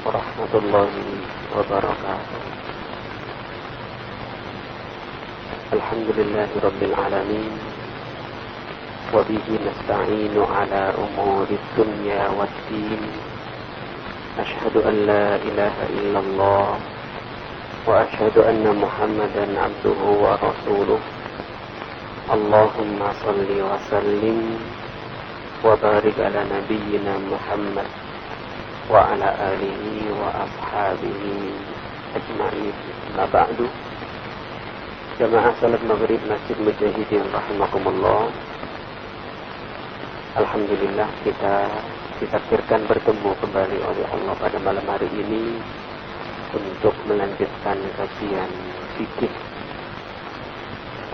warahmatullahi wabarakatuh. Alhamdulillahi rabbil alamin. Wa bihi nasta'inu ala umuri dunya waddin. Ashhadu an la ilaha illallah wa ashhadu anna Muhammadan abduhu wa rasuluh. Allahumma salli wa sallim wa barik ala nabiyyina Muhammad wa ala alihi wa ashabihi ajma'in. Ma ba'du. Jamaah salat maghrib Masjid Mujahidin rahimakumullah. Alhamdulillah kita ditakdirkan bertemu kembali oleh Allah pada malam hari ini untuk melanjutkan kajian fikih.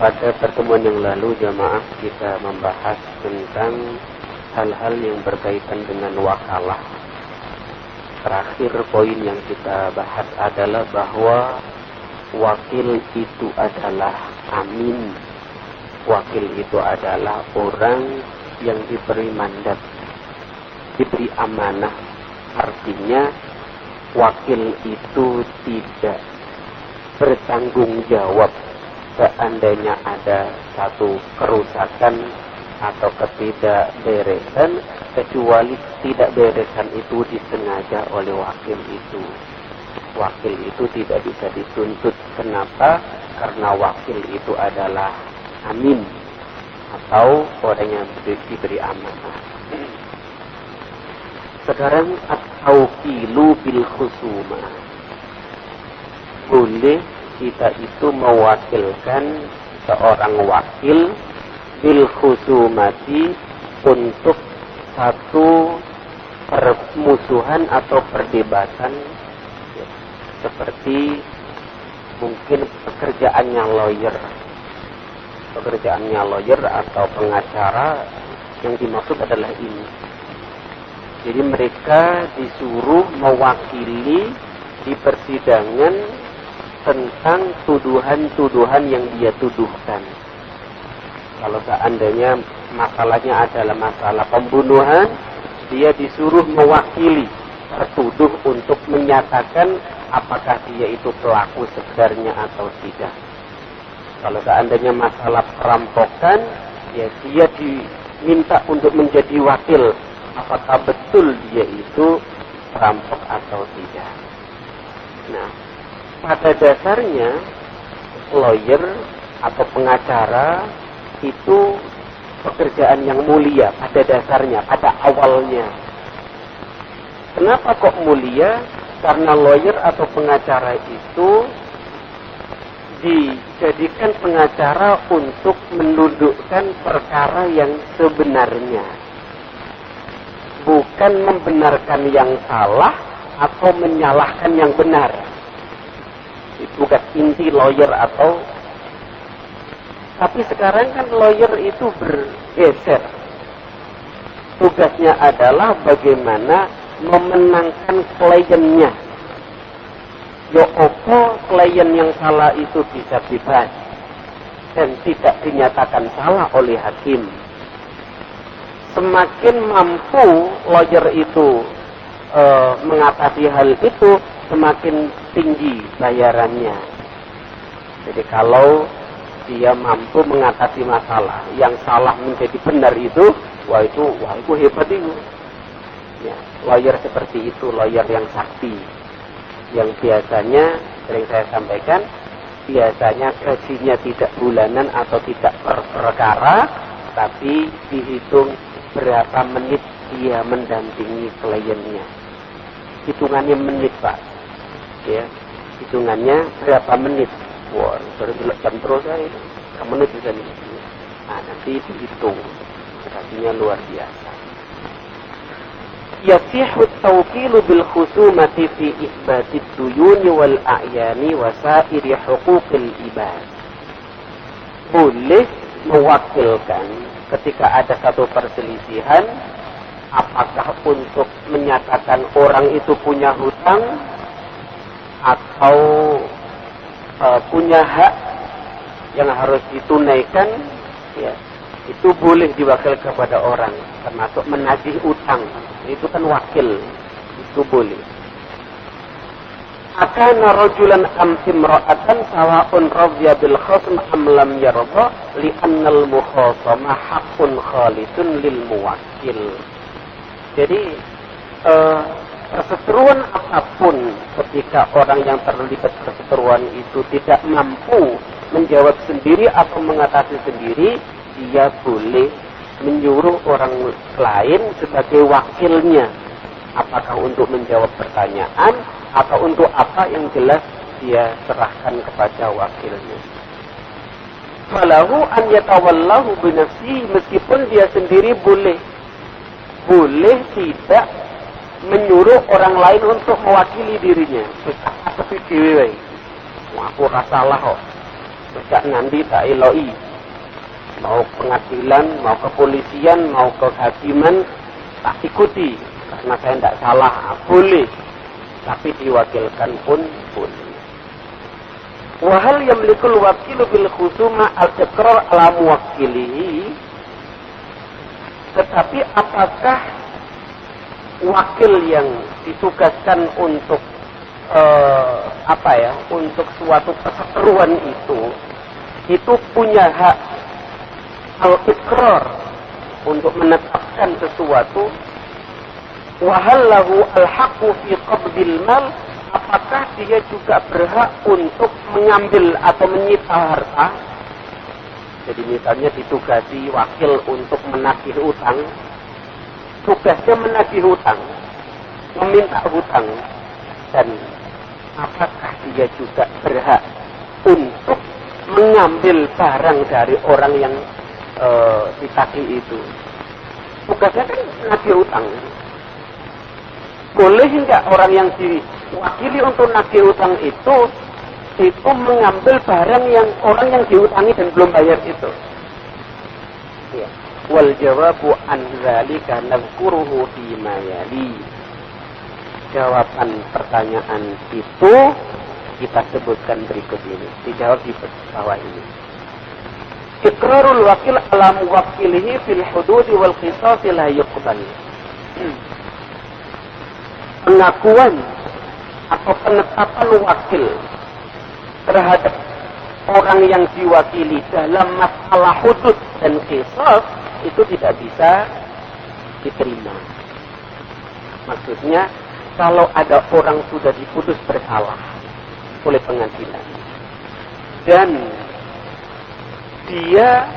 Pada pertemuan yang lalu jamaah kita membahas tentang hal-hal yang berkaitan dengan wakalah. Terakhir poin yang kita bahas adalah bahwa wakil itu adalah amin. Wakil itu adalah orang yang diberi mandat, diberi amanah. Artinya wakil itu tidak bertanggung jawab seandainya ada satu kerusakan atau ketidakberesan, kecuali tidak beresan itu disengaja oleh wakil itu. Wakil itu tidak bisa dituntut. Kenapa? Karena wakil itu adalah amin atau orang yang diberi amanah. Sekarang at-tawkilu bil khusumah. Boleh kita itu mewakilkan seorang wakil bil khusumati untuk satu permusuhan atau perdebatan, seperti mungkin pekerjaannya lawyer atau pengacara. Yang dimaksud adalah ini. Jadi mereka disuruh mewakili di persidangan tentang tuduhan-tuduhan yang dia tuduhkan. Kalau seandainya masalahnya adalah masalah pembunuhan, dia disuruh mewakili tertuduh untuk menyatakan apakah dia itu pelaku sebenarnya atau tidak. Kalau seandainya masalah perampokan, ya dia diminta untuk menjadi wakil. Apakah betul dia itu perampok atau tidak. Nah, pada dasarnya lawyer atau pengacara itu pekerjaan yang mulia pada dasarnya, pada awalnya. Kenapa kok mulia? Karena lawyer atau pengacara itu dijadikan pengacara untuk mendudukkan perkara yang sebenarnya, bukan membenarkan yang salah atau menyalahkan yang benar. Itu bukan inti lawyer atau. Tapi sekarang kan lawyer itu bergeser. Tugasnya adalah bagaimana memenangkan kliennya. Ya opo klien yang salah itu bisa bebas dan tidak dinyatakan salah oleh hakim. Semakin mampu lawyer itu mengatasi hal itu, semakin tinggi bayarannya. Jadi kalau dia mampu mengatasi masalah yang salah menjadi benar itu, wah itu hebat itu. Ya, lawyer seperti itu, lawyer yang sakti, yang biasanya sering saya sampaikan, biasanya gajinya tidak bulanan atau tidak per perkara, tapi dihitung berapa menit dia mendampingi kliennya. Hitungannya menit, Pak. Ya, hitungannya berapa menit. Wah, jam terus saya itu. Menit bisa nih. Nah, nanti dihitung. Gajinya luar biasa. Yasihu at-tawkilu bil khusumati fi isbatid duyuni wal a'yani wa sa'iri huquqil ibad. Boleh mewakilkan ketika ada satu perselisihan, apakah untuk menyatakan orang itu punya hutang atau punya hak yang harus ditunaikan, ya, itu boleh diwakil kepada orang, termasuk menagih utang. Itu kan wakil, itu boleh. akana rajulan am imra'atan sawa'un radhiya bil khasm am lam yarda li annal mukhasama haqqun khalisun lil muwakkil. Jadi perseteruan apapun ketika orang yang terlibat perseteruan itu tidak mampu menjawab sendiri atau mengatasi sendiri, dia boleh menyuruh orang lain sebagai wakilnya, apakah untuk menjawab pertanyaan atau untuk apa, yang jelas dia serahkan kepada wakilnya. Falahu an yatawallahu binafsi, meskipun dia sendiri boleh tidak menyuruh orang lain untuk mewakili dirinya. Tapi dewe, aku rasalah kok. Sejak nanti tak eloi. Mau pengadilan, mau kepolisian, mau kehakiman, tak ikuti. Karena saya tidak salah, boleh. Tapi diwakilkan pun boleh. Wahal yamlikul wakilu bil khusuma al-iqrar ala muwakkilihi. Tetapi apakah wakil yang ditugaskan untuk untuk suatu perseteruan itu punya hak al-iqrar untuk menetapkan sesuatu? Wahallahu al-haqqu fi qabdil mal, apakah dia juga berhak untuk mengambil atau menyita harta? Jadi misalnya ditugasi wakil untuk menagih utang, tugasnya menagih hutang, meminta hutang, dan apakah dia juga berhak untuk mengambil barang dari orang yang ditagih itu? Tugasnya kan menagih hutang. Boleh enggak orang yang diwakili untuk nagih hutang itu mengambil barang yang orang yang dihutangi dan belum bayar itu? Ya. Wal jawabu an dzalika nadhkuruhu fi ma yali. Jawaban pertanyaan itu kita sebutkan berikut ini. Dijawab di bawah ini. Iqrarul wakil ala muwakkilihi fil hudud wal qisas la yuqbal. Pengakuan atau penetapan wakil terhadap orang yang diwakili dalam masalah hudud dan qisas itu tidak bisa diterima. Maksudnya, kalau ada orang sudah diputus bersalah oleh pengadilan dan dia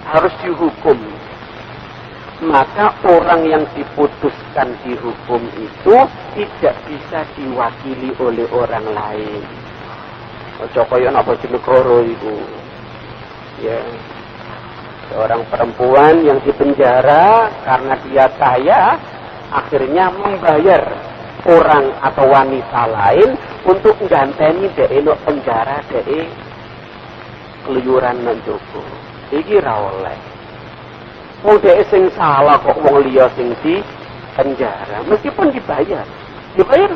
harus dihukum, maka orang yang diputuskan dihukum itu tidak bisa diwakili oleh orang lain. Ojo koyo ana Bojonegoro itu. Ya. Seorang perempuan yang dipenjara karena dia kaya, akhirnya membayar orang atau wanita lain untuk ngganteni dhek nok penjara, dhek keluyuran nang joko. Iki ra oleh. Wong dhek sing salah kok wong liya sing di penjara, meskipun dibayar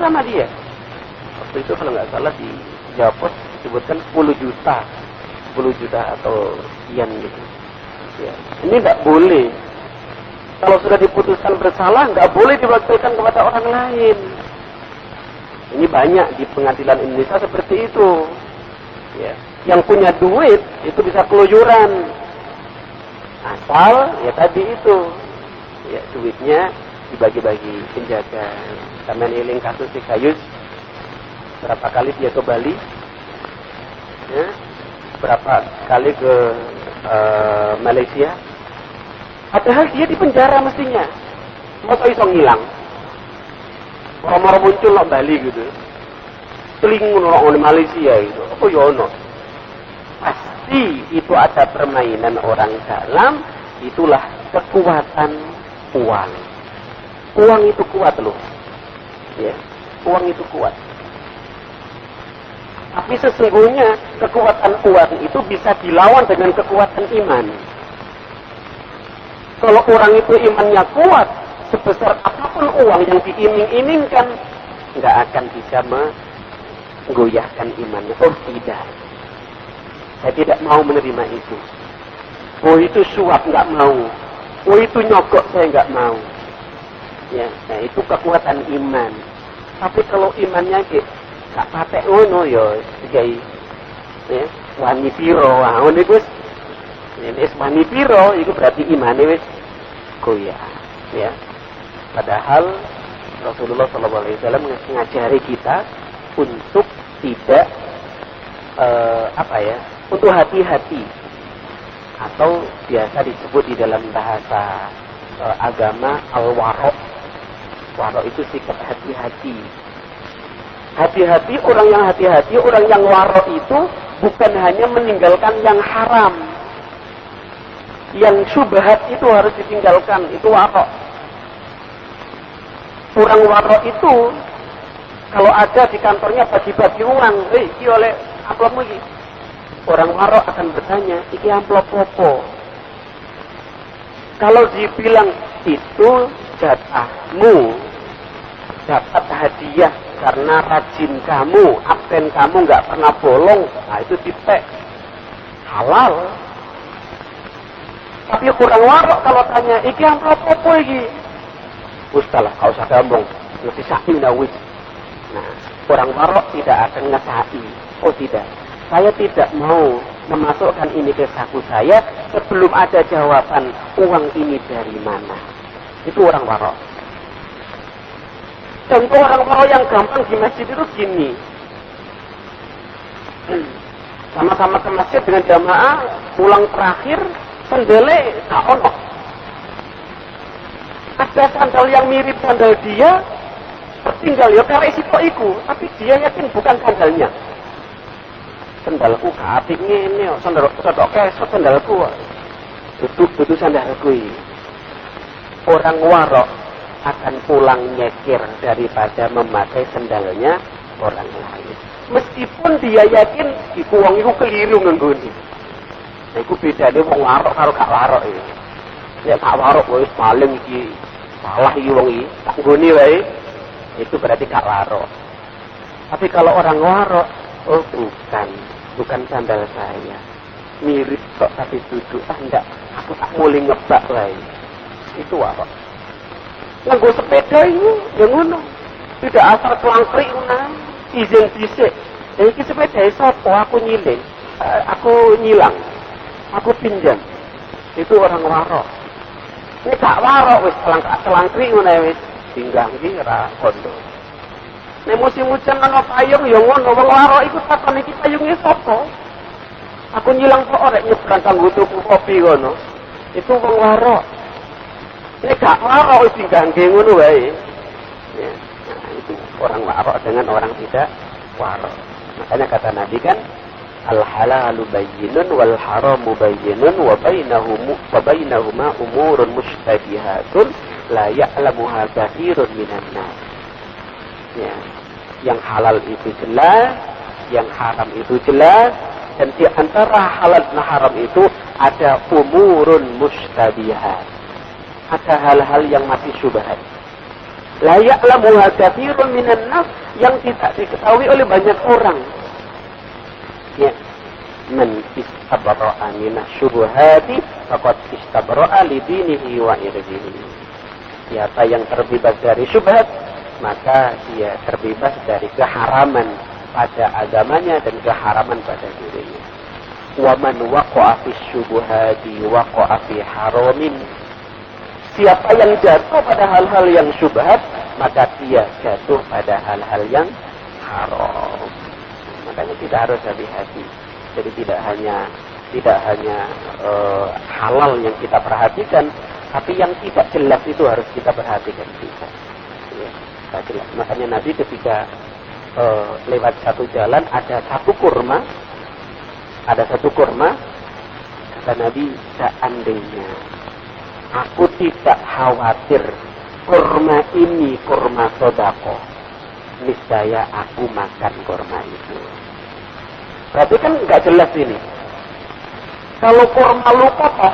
sama dia. Waktu itu kalau nggak salah di Jawa Pos disebutkan 10 juta atau sekian gitu. Ya. Ini tidak boleh. Kalau sudah diputuskan bersalah, nggak boleh diwakilkan kepada orang lain. Ini banyak di pengadilan Indonesia seperti itu. Ya. Yang punya duit itu bisa keluyuran. Asal ya tadi itu, ya duitnya dibagi-bagi penjaga. Karena eling kasus di Kayus, berapa kali dia ke Bali, ya, berapa kali ke Malaysia, padahal dia di penjara mestinya. Masa iso ngilang, orang-orang muncul di Bali gitu, telingun orang di Malaysia gitu, apa ya ono? Pasti itu ada permainan orang dalam. Itulah kekuatan uang. Uang itu kuat loh, ya, uang itu kuat. Tapi sesungguhnya kekuatan uang itu bisa dilawan dengan kekuatan iman. Kalau orang itu imannya kuat, sebesar apapun uang yang diiming-imingkan, nggak akan bisa menggoyahkan imannya. Oh tidak, saya tidak mau menerima itu. Oh itu suap, nggak mau. Oh itu nyogok, saya nggak mau. Ya, nah itu kekuatan iman. Tapi kalau imannya gak patek ngono ya dikai ya wani piro ngono iku wis wani piro iku berarti imane wis goyah ya. Padahal Rasulullah SAW mengajari kita untuk tidak untuk hati-hati, atau biasa disebut di dalam bahasa agama al-waro. Waro itu sikap hati-hati. Hati-hati, orang yang hati-hati, orang yang waro itu bukan hanya meninggalkan yang haram, yang syubhat itu harus ditinggalkan, itu waro. Orang waro itu kalau ada di kantornya bagi-bagi uang, iki oleh amplopmu iki. Orang waro akan bertanya, iki amplop apa? Kalau dibilang itu jatahmu, dapat hadiah karena rajin kamu, absen kamu nggak pernah bolong, nah itu ditek halal. Tapi orang waro kalau tanya, iki amplop apa iki? Ustalah, kau usah ngomong, lebih sakit wis. Nah, orang waro tidak akan ngesai. Oh tidak, saya tidak mau memasukkan ini ke saku saya sebelum ada jawaban uang ini dari mana. Itu orang waro. Contoh orang waro yang gampang di masjid itu gini. Sama-sama ke masjid dengan jamaah, pulang terakhir, sendele gak ono. Ada sandal yang mirip sandal dia, tertinggal ya karena isi iku, tapi dia yakin bukan sandalnya. Sandalku gak apik ngene, sandalku kesot sandalku. Duduk sandalku iki. Orang warok akan pulang nyekir daripada memakai sandalnya orang lain. Meskipun dia yakin iku wong iku keliru ngenggoni. Nah iku bedane wong warok karo gak warok iki. Nek gak warok wis paling iki salah iki wong iki, tak nggoni wae. Itu berarti gak warok. Tapi kalau orang warok, oh bukan sandal saya. Mirip kok tapi duduk enggak, aku tak mulai ngebak wae. Itu warok. Nganggo sepeda ini ya ngono. Tidak asal kelangkrik ngono. Izin dhisik. Lah iki sepeda sapa aku nyiling. Aku nyilang. Aku pinjam. Itu orang warok. Ini gak warok wis kelangkrik ngono wis. Tinggal iki ora kondo. Nek musim hujan ana payung ya ngono, wong warok iku takon iki payunge sapa? Aku nyilang kok ora nyebrang kanggo tuku kopi ngono. Itu wong warok. Nek gak warok wis tinggal ngono wae. Ya, nah, itu orang warok dengan orang tidak warok. Makanya kata Nabi kan al-halalu bayyinun wal haramu bayyinun wa bainahuma umurun mushtabihatun la ya'lamuha katsirun minan nas. Ya, yang halal itu jelas, yang haram itu jelas, dan di antara halal dan haram itu ada umurun mushtabihat. Ada hal-hal yang masih syubhat. La ya'lamuha katsirun minan nas, yang tidak diketahui oleh banyak orang. Ya, man istabra'a minas syubhati faqad istabra'a li dinihi wa irdihi. Siapa yang terbebas dari syubhat, maka dia terbebas dari keharaman pada agamanya dan keharaman pada dirinya. Wa man waqa'a fi syubhati waqa'a fi haramin. Siapa yang jatuh pada hal-hal yang syubhat, maka dia jatuh pada hal-hal yang haram. Makanya kita harus hati-hati. Jadi tidak hanya halal yang kita perhatikan, tapi yang tidak jelas itu harus kita perhatikan juga. Ya, tidak jelas. Makanya Nabi ketika lewat satu jalan ada satu kurma, kata Nabi, seandainya aku tidak khawatir kurma ini kurma sodako, niscaya aku makan kurma itu. Berarti kan nggak jelas ini. Kalau kurma lukoto,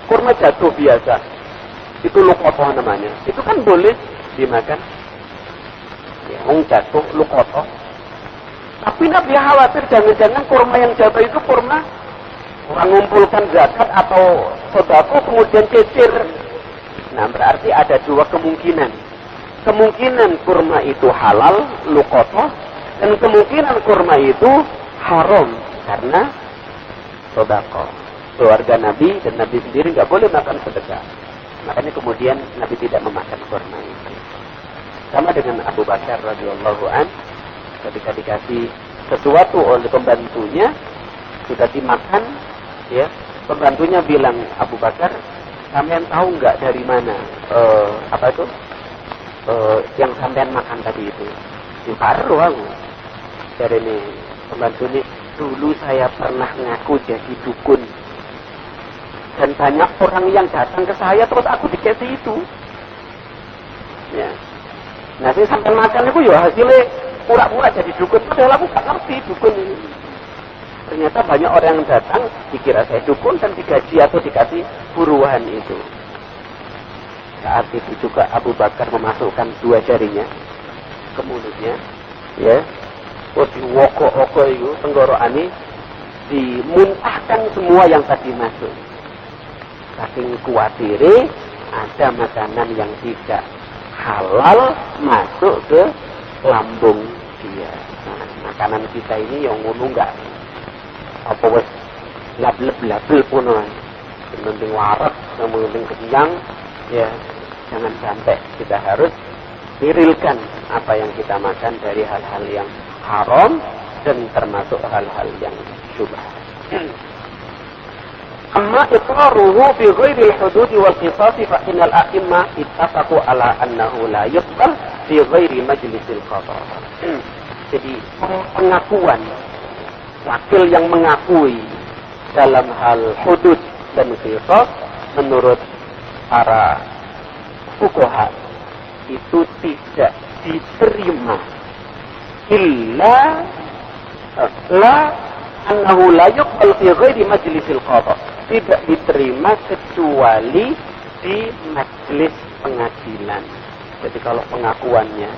kurma jatuh biasa, itu lukoto namanya. Itu kan boleh dimakan. Ya, jatuh lukoto. Tapi Nabi khawatir jangan-jangan kurma yang jatuh itu kurma orang ngumpulkan zakat atau sedekah kemudian cecir. Nah, berarti ada dua kemungkinan. kemungkinan kurma itu halal, luqatah, dan kemungkinan kurma itu haram karena sedekah. Keluarga Nabi dan Nabi sendiri nggak boleh makan sedekah. Makanya kemudian Nabi tidak memakan kurma itu. Sama dengan Abu Bakar radhiyallahu an, ketika dikasih sesuatu oleh pembantunya sudah dimakan, ya pembantunya bilang, Abu Bakar, sampean tahu nggak dari mana yang sampean makan tadi itu? Baru aku dari ini pembantu ini, dulu saya pernah ngaku jadi dukun dan banyak orang yang datang ke saya terus aku dikasih itu. Ya. Nah, saya sampai makan itu ya hasilnya pura-pura jadi dukun. Padahal aku gak ngerti dukun ini. Ternyata banyak orang yang datang dikira saya dukun dan digaji atau dikasih buruan itu. Saat itu juga Abu Bakar memasukkan 2 jarinya ke mulutnya, ya. Diwoko-woko itu tenggorokane dimuntahkan semua yang tadi masuk. Saking khawatir ada makanan yang tidak halal masuk ke lambung dia. Nah, makanan kita ini yang ngono enggak apa wis lableb-label pun penting waras, penting kenyang, ya jangan sampai kita harus virilkan apa yang kita makan dari hal-hal yang haram dan termasuk hal-hal yang syubhat. Amma iqraruhu fi ghairi al-hudud wal qisas fa innal a'imma ittafaqu ala annahu la yuqbal fi ghairi majlisil qada. Jadi pengakuan wakil yang mengakui dalam hal hudud dan qisas menurut para fuqaha itu tidak diterima illa la annahu la yuqbal fi ghairi majlisil qada. Tidak diterima kecuali di majelis pengadilan. Jadi kalau pengakuannya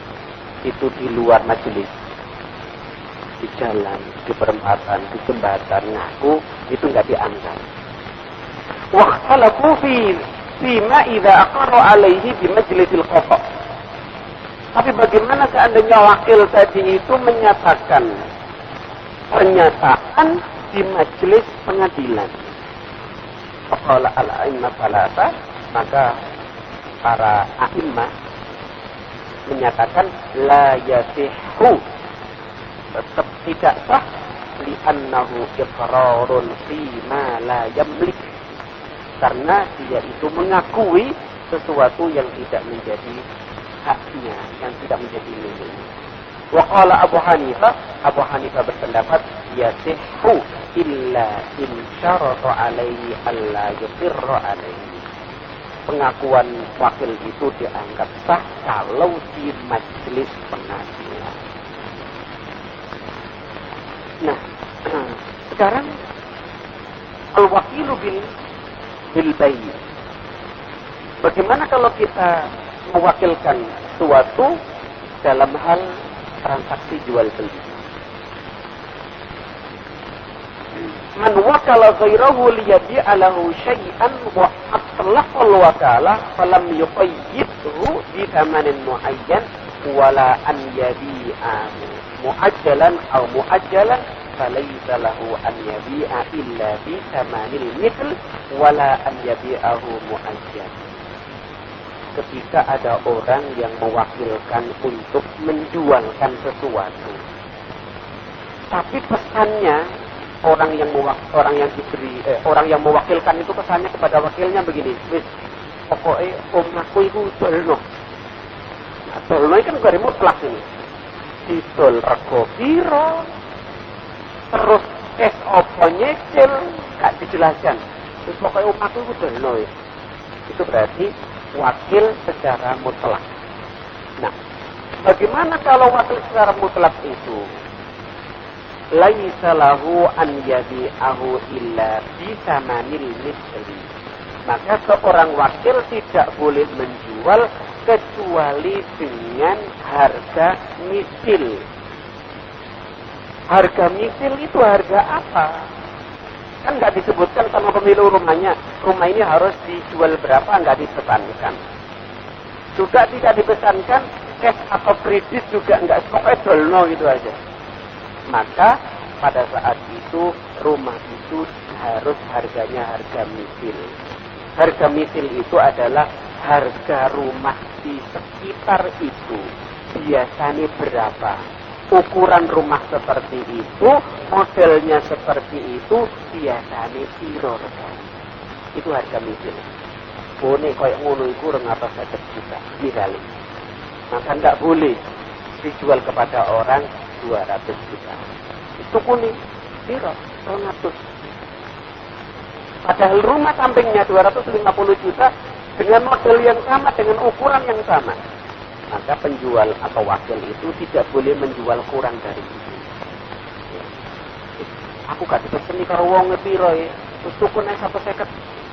itu di luar majelis, di jalan, di perempatan, di jembatan ngaku, itu nggak dianggap. Waqtalafu fi ma idza aqarra alaihi bi majlisil qada. Tapi bagaimana seandainya wakil tadi itu menyatakan pernyataan di majelis pengadilan? Faqala al-a'immah salasa, maka para a'immah menyatakan la yasihhu, tetap tidak sah, li'annahu iqrarun fima la yamlik, karena dia itu mengakui sesuatu yang tidak menjadi haknya, yang tidak menjadi miliknya. Wa qala Abu Hanifah berpendapat yasihhu illa in syarata alaihi alla yuqirra alaihi. Pengakuan wakil itu dianggap sah kalau di majelis pengadilan. Nah, sekarang al-wakilu bil bayyin. Bagaimana kalau kita mewakilkan suatu dalam hal transaksi jual beli? Man wakala ghairahu liyabi'a lahu syai'an wa atlaqa al-wakala falam yuqayyidhu bi thamanin muayyan wala an yabi'ahu muajjalan aw muajjalan falaysa lahu an yabi'a illa bi thamanil mithl wala an yabi'ahu muajjal. Ketika ada orang yang mewakilkan untuk menjualkan sesuatu, tapi pesannya orang yang mewakilkan itu pesannya kepada wakilnya begini, wis pokoknya omahku itu dolno. Nah, dolno kan gak mutlak ini. Didol rego piro, terus apa nyicil, gak dijelaskan. Terus pokoknya omahku itu dolno. Itu berarti wakil secara mutlak. Nah, bagaimana kalau wakil secara mutlak itu? Laisa lahu an yabi'ahu illa bi thamanil mithli. Maka seorang wakil tidak boleh menjual kecuali dengan harga misil. Harga misil itu harga apa? Kan nggak disebutkan sama pemilik rumahnya, rumah ini harus dijual berapa, nggak dipesankan. Juga tidak dipesankan cash atau kredit juga enggak, pokoknya dolno gitu aja. Maka pada saat itu rumah itu harus harganya harga misil. Harga misil itu adalah harga rumah di sekitar itu. Biasanya berapa? Ukuran rumah seperti itu, modelnya seperti itu, biasanya piro. Itu harga misil. Bone kayak ngono iku 250 juta misalnya. Maka tidak boleh dijual kepada orang 200 juta. Itu kuning, piro, 200. Padahal rumah sampingnya 250 juta dengan model yang sama, dengan ukuran yang sama. Maka penjual atau wakil itu tidak boleh menjual kurang dari itu. Aku gak dipeseni karo wong piro ya. Terus tukune 150.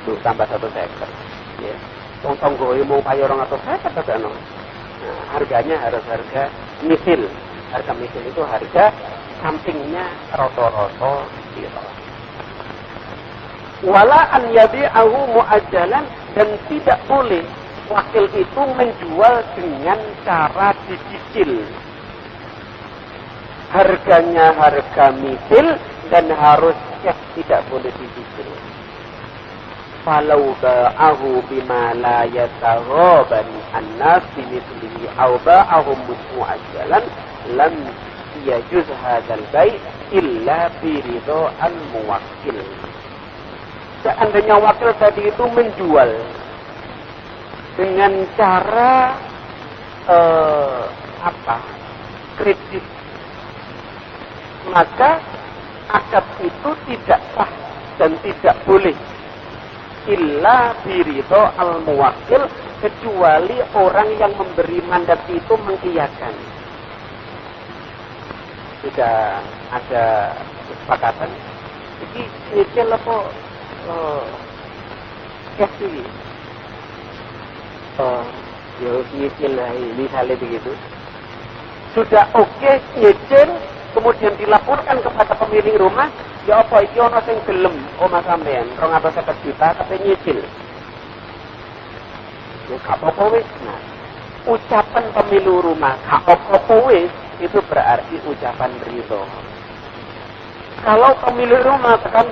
Tuh tambah 150. Ya, tonggoe mau payo 250 atau no. Nah, harganya harus harga misil. Harga misil itu harga sampingnya roto-roto piro. Wala an yabi'ahu mu'ajjalan, dan tidak boleh wakil itu menjual dengan cara dicicil. Harganya harga misil dan harus cash, tidak boleh dicicil. Falau ba'ahu bima la yataghaban an-nas bimithlihi aw ba'ahum mu'ajjalan lam yajuz hadzal bai' illa bi ridha al-muwakkil. Seandainya wakil tadi itu menjual dengan cara kredit, maka akad itu tidak sah dan tidak boleh illa biridho al-muwakil, kecuali orang yang memberi mandat itu mengiyakan. Sudah ada kesepakatan. Jadi nyicil apa cash ini? Ya nyicil lah, misalnya begitu. Sudah oke, nyicil, kemudian dilaporkan kepada pemilik rumah. Ya apa iki ana sing gelem omah sampean 250 juta tapi nyicil. Ya gak apa-apa wis. Nah, ucapan pemilik rumah gak apa-apa wis itu berarti ucapan ridho. Kalau pemilik rumah tekan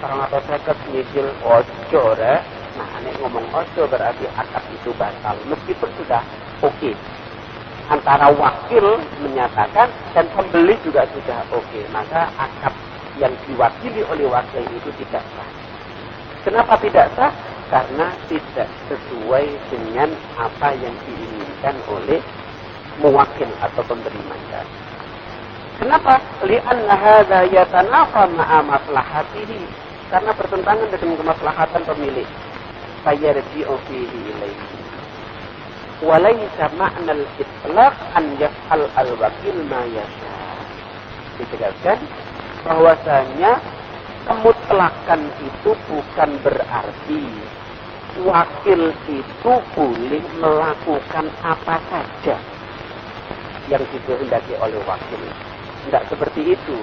250 nyicil ojo rek. Nah, nek ngomong ojo berarti akad itu batal meskipun sudah oke. Antara wakil menyatakan dan pembeli juga sudah oke, maka akad yang diwakili oleh wakil itu tidak sah. Kenapa tidak sah? Karena tidak sesuai dengan apa yang diinginkan oleh muwakil atau pemberi mandat. Kenapa? Li'anna hadza yatanafa ma'a maslahatihi. Karena bertentangan dengan kemaslahatan pemilik. Fayarji'u fihi ilaihi. Walaysa ma'nal itlaq an yaf'al al-wakil ma yasha. Ditegaskan bahwasanya kemutlakan itu bukan berarti wakil itu boleh melakukan apa saja yang dikehendaki oleh wakil. Tidak seperti itu.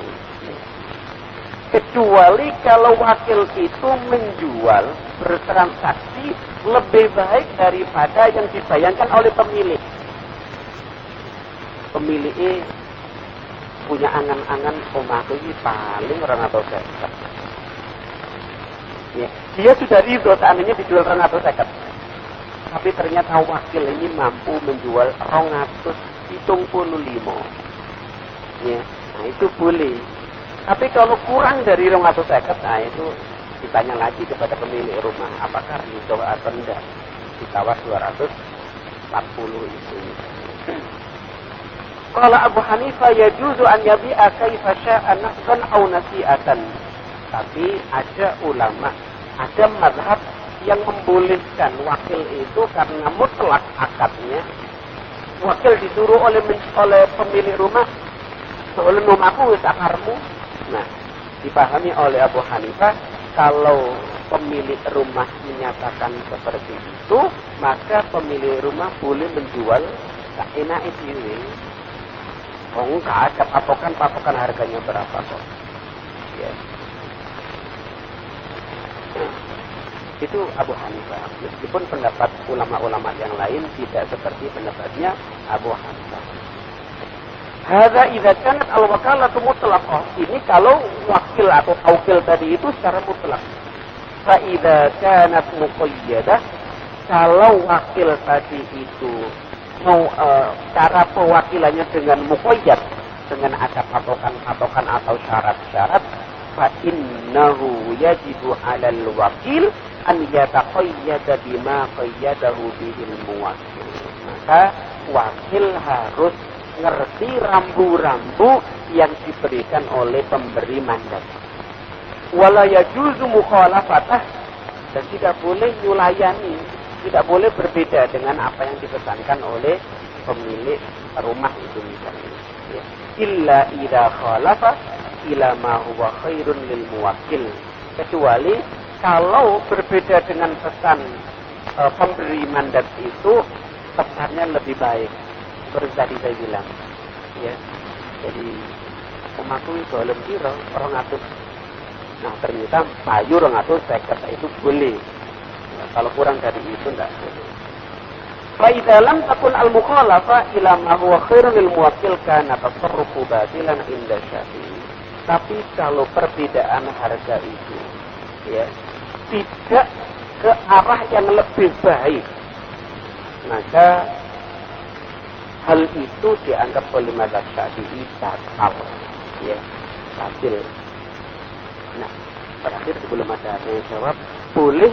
Kecuali kalau wakil itu menjual, bertransaksi lebih baik daripada yang dibayangkan oleh pemilik. Pemiliknya punya angan-angan omahku ini paling 250. Ya, dia sudah ridho seandainya dijual 250. Tapi ternyata wakil ini mampu menjual 275. Ya, nah itu boleh. Tapi kalau kurang dari 250, nah itu ditanya lagi kepada pemilik rumah, apakah ridho atau tidak. Ditawar 240 itu. Kalau Abu Hanifah yajuzu an yabi'a kaifa sya'a naqdan aw nasi'atan. Tapi ada ulama, ada mazhab yang membolehkan wakil itu karena mutlak akadnya. Wakil disuruh oleh pemilik rumah, oleh rumahku wis akarmu. Nah, dipahami oleh Abu Hanifah kalau pemilik rumah menyatakan seperti itu, maka pemilik rumah boleh menjual tak enak itu. Oh enggak ada patokan harganya berapa kok. Ya. Itu Abu Hanifah. Meskipun pendapat ulama-ulama yang lain tidak seperti pendapatnya Abu Hanifah. Hadza idza kanat al-wakalatu mutlaqah. Ini kalau wakil atau taukil tadi itu secara mutlak. Fa idza kanat muqayyadah, kalau wakil tadi itu cara pewakilannya dengan muqayyad, dengan ada patokan-patokan atau syarat-syarat, fa innahu yajibu 'alal wakil an yataqayyada bima qayyadahu bihil muwakkil. Maka wakil harus ngerti rambu-rambu yang diberikan oleh pemberi mandat. Wala yajuzu mukhalafatah, dan tidak boleh nyulayani, tidak boleh berbeda dengan apa yang dipesankan oleh pemilik rumah itu misalnya. Ya. Illa idza khalafa ila ma huwa khairun lil muwakkil. Kecuali kalau berbeda dengan pesan pemberi mandat itu, pesannya lebih baik. Seperti tadi saya bilang, ya. Jadi pemaku itu dalam kira orang ngatur. Nah ternyata payu orang ngatur saya kata itu boleh. Ya, kalau kurang dari itu tidak boleh. Fa idza lam takun al mukhalafa ila ma huwa khairun lil muwakkil kana tasarrufu batilan inda Syafi'i. Tapi kalau perbedaan harga itu, ya, tidak ke arah yang lebih baik, maka hal itu dianggap oleh mazhab Syafi'i batal, ya, batil. Nah, terakhir sebelum ada yang jawab, boleh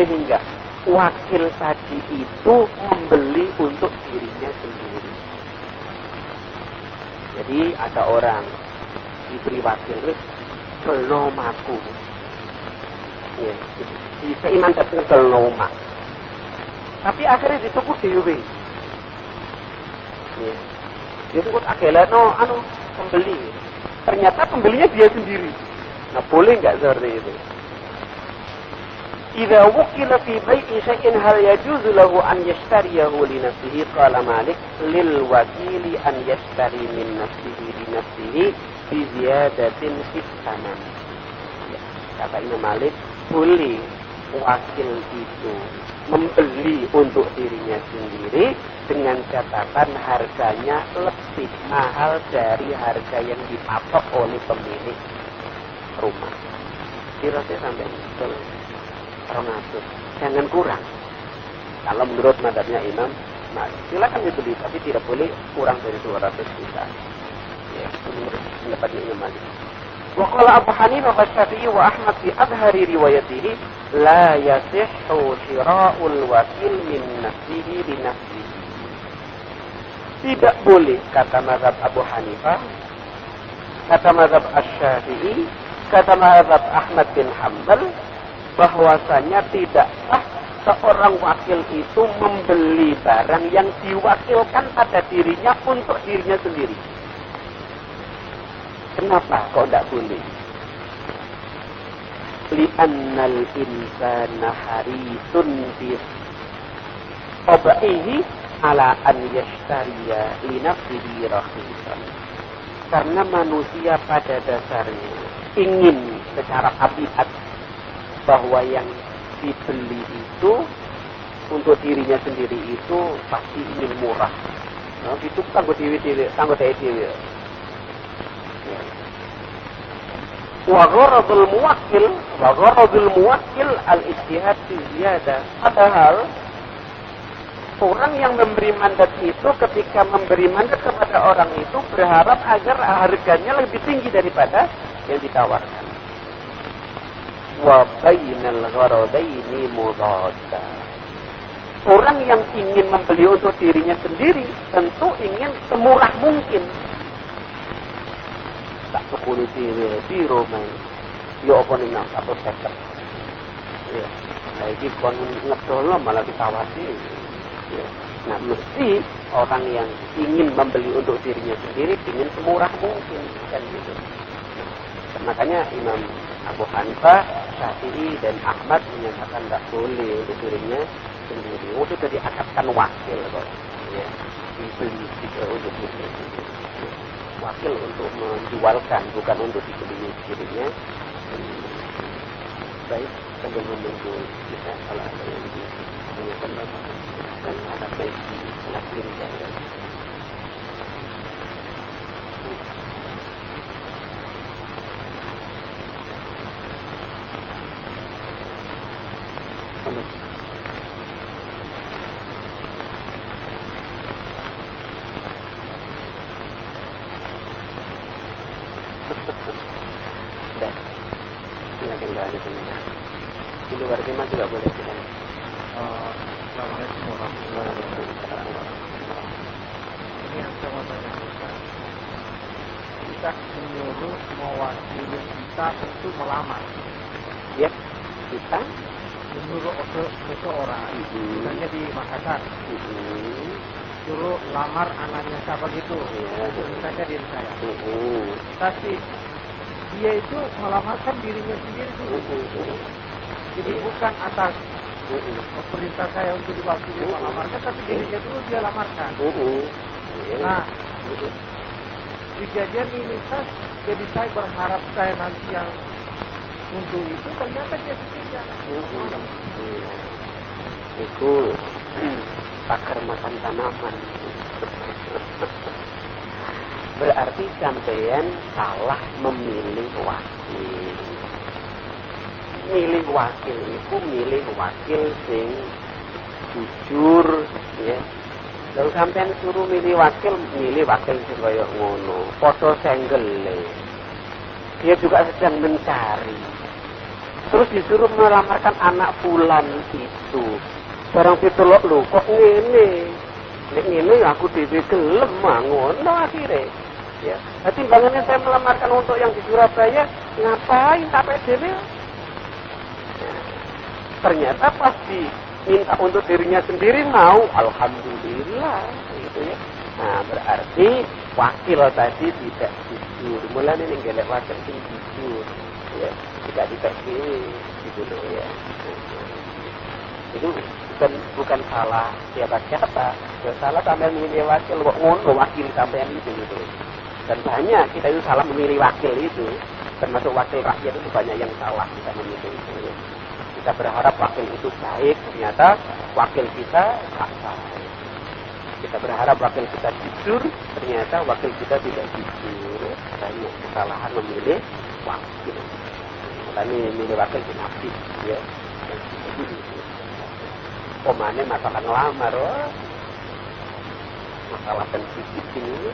enggak wakil tadi itu membeli untuk dirinya sendiri? Jadi ada orang diberi wakil, kelomaku, ya, seiman datang keloma, tapi akhirnya dituku dewe. Ya. Dia sebut akhirnya pembeli. Ternyata pembelinya dia sendiri. Nah, boleh nggak seperti itu? Idza wukila fi bai'i syai'in hal yajuzu lahu an yashtariyahu li nafsihi, qala Malik lil wakili an yashtari min nafsihi li nafsihi bi ziyadatin fi tsaman. Ya, kata Imam Malik, boleh wakil itu membeli untuk dirinya sendiri dengan catatan harganya lebih mahal dari harga yang dipatok oleh pemilik rumah. Kira-kira sampai betul Romatus. Jangan kurang. Kalau menurut madhabnya Imam Malik, silakan dibeli, tapi tidak boleh kurang dari 200 juta. Ya, menurut pendapatnya Imam Malik. Wa qala Abu Hanifah wa Syafi'i wa Ahmad fi adhari riwayatihi la yasihhu shira'ul wakil min nafsihi li nafsihi. Tidak boleh, kata mazhab Abu Hanifah, kata mazhab Asy-Syafi'i, kata mazhab Ahmad bin Hanbal, bahwasanya tidak sah seorang wakil itu membeli barang yang diwakilkan pada dirinya untuk dirinya sendiri. Kenapa kok tidak boleh? Li'annal insana harisun bi tabaihi ala an yashtariya li nafsihi rakhisan. Karena manusia pada dasarnya ingin secara tabiat bahwa yang dibeli itu untuk dirinya sendiri itu pasti ingin murah. Nah, itu tanggo dewe-dewe. Wa gharadul muwakkil al-ijtihad fi ziyadah. Padahal orang yang memberi mandat itu ketika memberi mandat kepada orang itu berharap agar harganya lebih tinggi daripada yang ditawarkan. Wa bainal gharadaini mudadda. Orang yang ingin membeli untuk dirinya sendiri tentu ingin semurah mungkin. Tak perlu biro main. Yo apa ning nang 150. Ya. Lagi kon ngedol malah ditawasi. Ya. Nah, mesti orang yang ingin membeli untuk dirinya sendiri ingin semurah mungkin, kan gitu. Makanya Imam Abu Hanifah, Syafi'i dan Ahmad menyatakan tidak boleh untuk dirinya sendiri. Itu sudah diakatkan wakil kok. Ya. Dibeli untuk dirinya sendiri. Wakil untuk menjualkan, bukan untuk dibeli dirinya. baik sambil menunggu kita kalau ada yang ditanyakan dan ada baik lakin dan di luar tema juga boleh silakan. Assalamualaikum warahmatullahi wabarakatuh. Ini yang saya mau tanyakan. Kita menyuruh mewakili kita untuk melamar. Ya, kita Menyuruh seseorang, misalnya di Makassar, suruh lamar anaknya siapa gitu. Misalnya diri saya. Tapi dia itu melamarkan dirinya sendiri dulu. Jadi bukan atas perintah saya untuk diwakili melamarkan, tapi dirinya dulu dia lamarkan. Nah, kejadian ini jadi saya berharap saya nanti yang untuk itu ternyata dia tidak. Itu pakar makan tanaman. Berarti sampean salah memilih wakil. Milih wakil itu milih wakil sing jujur, ya. Kalau sampean suruh milih wakil sing kaya ngono, foto senggele. Dia juga sedang mencari. Terus disuruh melamarkan anak fulan itu. Barang pitulok lho kok ngene. Nek ngene aku dhewe gelem ngono akhire. Ya. Timbangannya saya melamarkan untuk yang di Surabaya, ngapain sampai dhewe? Ternyata pasti minta untuk dirinya sendiri mau, alhamdulillah gitu ya. Nah, berarti wakil tadi tidak jujur. Mulanya ini gelek wakil sing jujur, ya. Tidak diterpilih gitu loh ya. Itu bukan salah siapa-siapa. Salah sampai memilih wakil kok ngono wakil sampean itu gitu. Dan banyak kita itu salah memilih wakil itu. Termasuk wakil rakyat itu banyak yang salah kita memilih itu. Ya. Kita berharap wakil itu baik, ternyata wakil kita tak baik. Kita berharap wakil kita jujur, ternyata wakil kita tidak jujur. Banyak kesalahan memilih wakil. Kami memilih wakil di nafsi, ya. Pemane masalah ngelamar, masalah sensitif ini.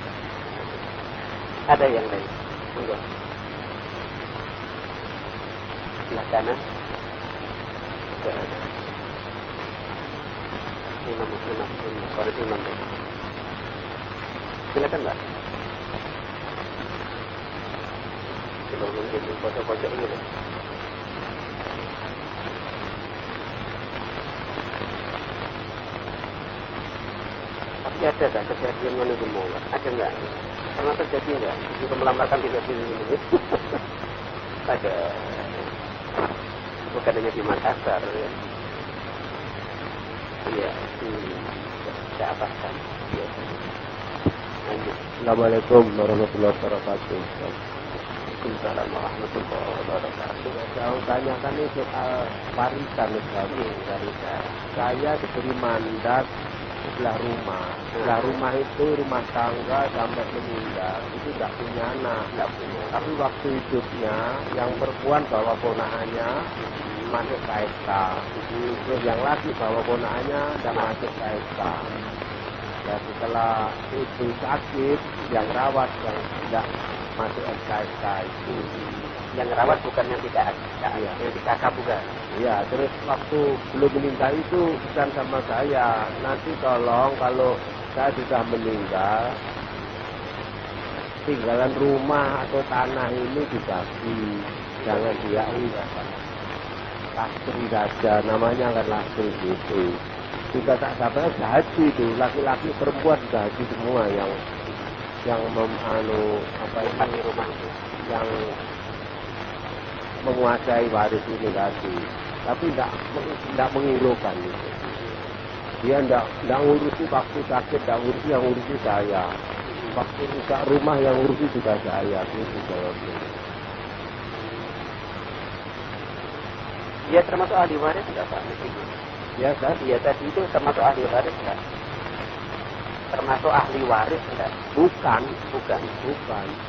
Ada yang lain? Enggak. Sebelah kanan. Imam. Silakan Mbak. Coba mungkin di pojok-pojok ini deh. Tapi ada tak kejadian menunggu mola? Ada enggak? Pernah terjadi enggak? Juga melamarkan tidak diri. Ada. Bukan hanya di Makassar ya. Iya, tidak apa-apa. Ya. Assalamualaikum warahmatullahi wabarakatuh. Waalaikumsalam warahmatullahi wabarakatuh. Saya tanyakan ini soal warisan Islami. Saya diberi mandat sebelah rumah. Sebelah rumah itu rumah tangga sampai meninggal. Itu tidak punya anak. Tapi waktu hidupnya yang perempuan bawa ponakannya masuk KSK. Terus yang laki bawa ponakannya dan masuk KSK. Dan setelah itu sakit, yang rawat yang tidak masuk SKSK itu. Yang rawat bukan yang tidak Iya. yang di kakak bukan. Ya, terus waktu belum meninggal itu pesan sama saya, nanti tolong kalau saya sudah meninggal, tinggalan rumah atau tanah ini dibagi, jangan diakui. Lastri saja, namanya kan lastri gitu. Juga tak sabar haji itu, laki-laki perempuan sudah haji semua yang Di rumah itu. yang menguasai waris ini tadi, tapi tidak mengilukan itu. Dia tidak ngurusi waktu sakit, tidak ngurusi, yang ngurusi saya. Waktu rusak rumah yang ngurusi juga saya. Itu jawabnya. Dia termasuk ahli waris enggak Pak? Ya kan? Dia tadi itu termasuk ahli waris enggak? Termasuk ahli waris enggak? Bukan.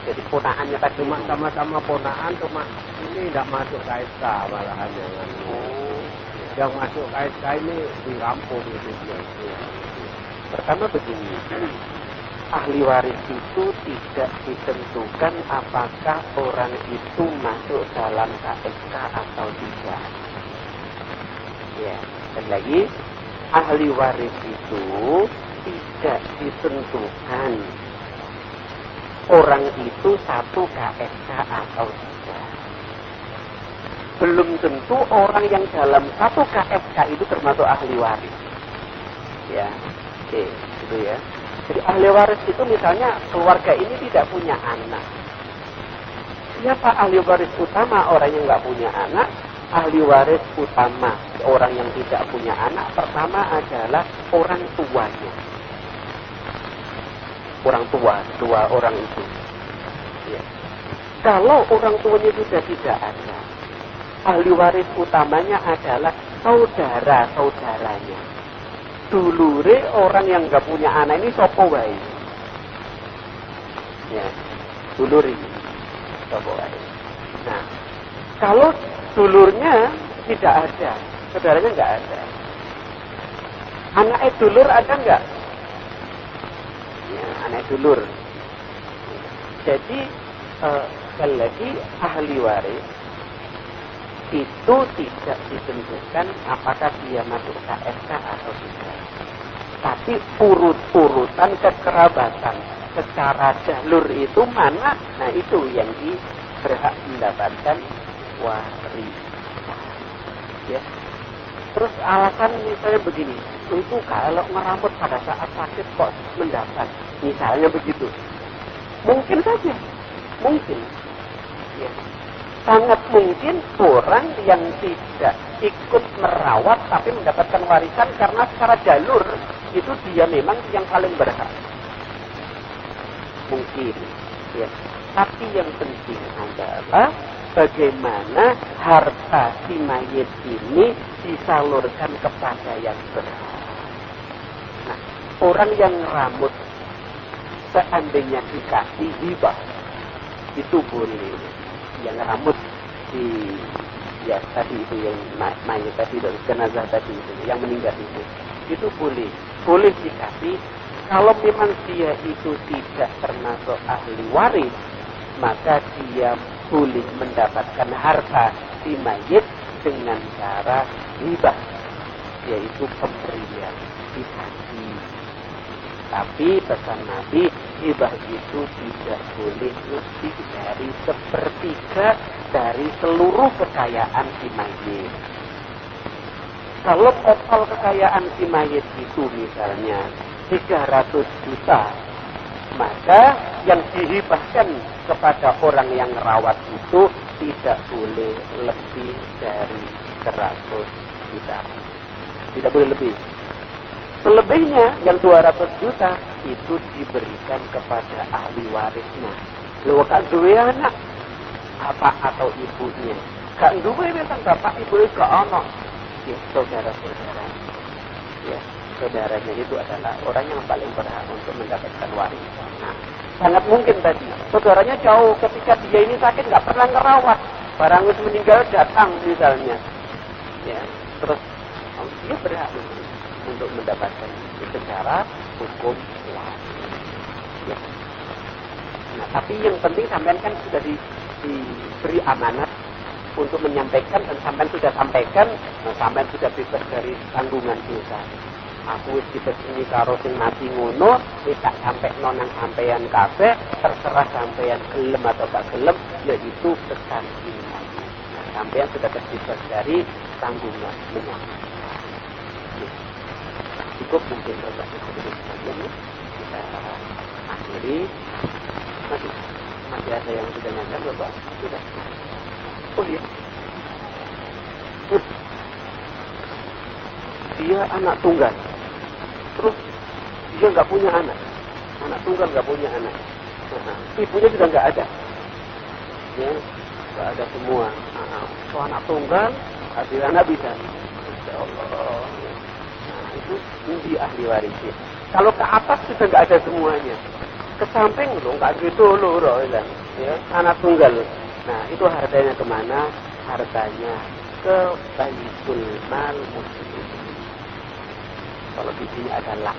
Jadi ponakannya tadi Cuma sama-sama ponaan, cuma ini tidak masuk KSK malahan yang yang masuk KSK ini dirampung itu dia. Pertama begini, ahli waris itu tidak ditentukan apakah orang itu masuk dalam KSK atau tidak. Ya, dan lagi ahli waris itu tidak ditentukan orang itu satu KSK atau tidak. Belum tentu orang yang dalam satu KSK itu termasuk ahli waris. Ya, oke, gitu ya. Jadi ahli waris itu misalnya keluarga ini tidak punya anak. Siapa ahli waris utama? Orang yang nggak punya anak. Ahli waris utama orang yang tidak punya anak pertama adalah orang tuanya. Orang tua, dua orang itu. Ya. Kalau orang tuanya sudah tidak ada, ahli waris utamanya adalah saudara-saudaranya. Dulure orang yang nggak punya anak ini sopo wae. Ya, dulur ini sopo wae. Nah, kalau dulurnya tidak ada, saudaranya nggak ada. Anaknya dulur ada nggak? Ya, anak dulur. Jadi sekali lagi ahli waris itu tidak ditentukan apakah dia masuk KSK atau tidak. Tapi urut-urutan kekerabatan secara jalur itu mana? Nah itu yang berhak mendapatkan warisan. Ya. Terus alasan misalnya begini, itu kalau ngeramut pada saat sakit kok mendapat, misalnya begitu. Mungkin saja, mungkin. Ya. Sangat mungkin orang yang tidak ikut merawat tapi mendapatkan warisan karena secara jalur itu dia memang yang paling berhak. Mungkin. Ya. Tapi yang penting adalah bagaimana harta si mayit ini disalurkan kepada yang berhak. Nah, orang yang rambut seandainya dikasih hibah itu boleh. Yang rambut di ya tadi itu yang mayit tadi dari jenazah tadi itu yang meninggal itu boleh dikasih. Kalau memang dia itu tidak termasuk ahli waris, maka dia boleh mendapatkan harta si mayit dengan cara hibah, yaitu pemberian dikasih. Tapi pesan Nabi, hibah itu tidak boleh lebih dari 1/3 dari seluruh kekayaan si mayit. Kalau total kekayaan si mayit itu misalnya 300 juta, maka yang dihibahkan kepada orang yang rawat itu tidak boleh lebih dari 100 juta. Tidak boleh lebih. Selebihnya yang 200 juta itu diberikan kepada ahli warisnya. Lho kan duwe anak bapak atau ibunya. Kan duwe memang bapak ibu gak ono. Ya, saudara-saudara. Ya, saudaranya itu adalah orang yang paling berhak untuk mendapatkan warisan. Nah, sangat mungkin tadi saudaranya jauh ketika dia ini sakit nggak pernah ngerawat. Barang itu meninggal datang misalnya. Ya, terus dia berhak untuk mendapatkan secara hukum waris. Ya. Nah, tapi yang penting sampean kan sudah diberi amanat untuk menyampaikan dan sampean sudah sampaikan, nah, sampean sudah bebas dari tanggungan dosa. Aku wis dibeseni karo sing mati ngono, wis tak sampekno nang sampean kabeh, terserah sampean gelem atau gak gelem, yaitu pesan iman. Nah, sampean sudah terbebas dari tanggungan menyampaikan. Cukup mungkin Bapak Ibu kita akhiri. Masih ada yang sudah nyatakan Bapak? Sudah. Oh iya. Dia anak tunggal. Terus dia nggak punya anak. Anak tunggal nggak punya anak. Nah, ibunya juga nggak ada. Ya. nggak ada semua. Nah, anak tunggal, hasil anak bisa. Insya Allah. Nah, itu uji ahli warisnya. Kalau ke atas sudah nggak ada semuanya. Ke samping loh, nggak gitu loh, ya, anak tunggal. Nah, itu hartanya kemana? Hartanya ke Baitul Mal Muslimin. Kalau di sini ada lak.